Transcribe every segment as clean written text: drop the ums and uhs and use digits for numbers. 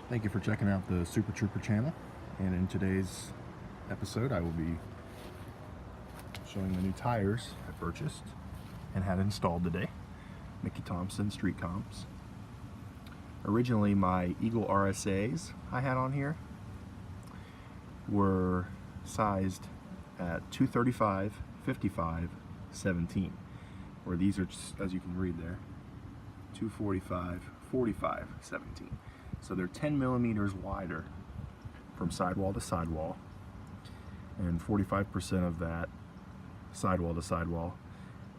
Thank you for checking out the Super Trooper channel, and in today's episode I will be showing the new tires I purchased and had installed today. Mickey Thompson Street Comps. Originally my Eagle RSAs I had on here were sized at 235, 55, 17, where these are, just, as you can read there, 245, 45, 17. So they're 10 millimeters wider from sidewall to sidewall, and 45% of that sidewall to sidewall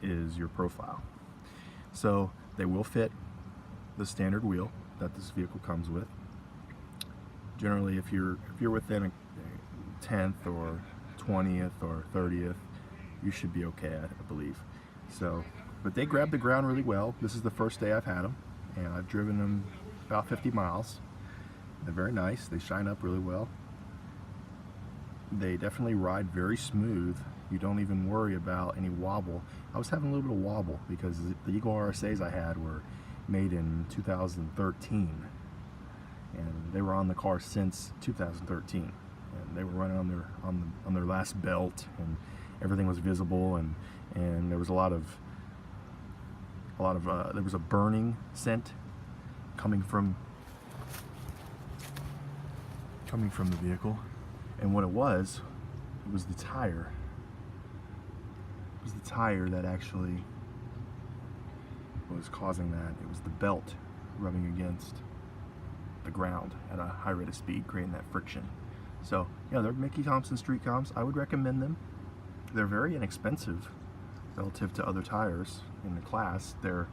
is your profile. So they will fit the standard wheel that this vehicle comes with. Generally, if you're within a 10th or 20th or 30th, you should be okay, I believe. So, but they grab the ground really well. This is the first day I've had them, and I've driven them about 50 miles. They're very nice. They shine up really well. They definitely ride very smooth. You don't even worry about any wobble. I was having a little bit of wobble because the Eagle RSAs I had were made in 2013, and they were on the car since 2013, and they were running on their last belt, and everything was visible, and there was there was a burning scent coming from the vehicle, and what it was the tire. It was the tire that actually was causing that. It was the belt rubbing against the ground at a high rate of speed, creating that friction. So, yeah, they're Mickey Thompson Street Comps. I would recommend them. They're very inexpensive relative to other tires in the class. They're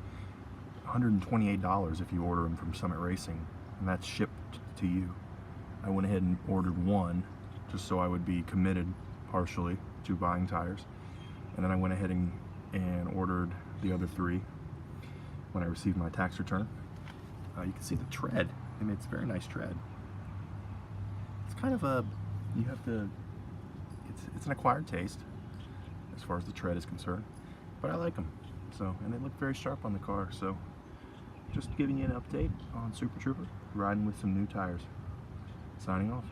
$128 if you order them from Summit Racing, and that's shipped to you. I went ahead and ordered one just so I would be committed partially to buying tires, and then I went ahead and ordered the other three when I received my tax return. You can see the tread. I mean, it's a very nice tread. It's kind of a, you have to, it's an acquired taste as far as the tread is concerned, but I like them. So, and they look very sharp on the car. So just giving you an update on Super Trooper, riding with some new tires. Signing off.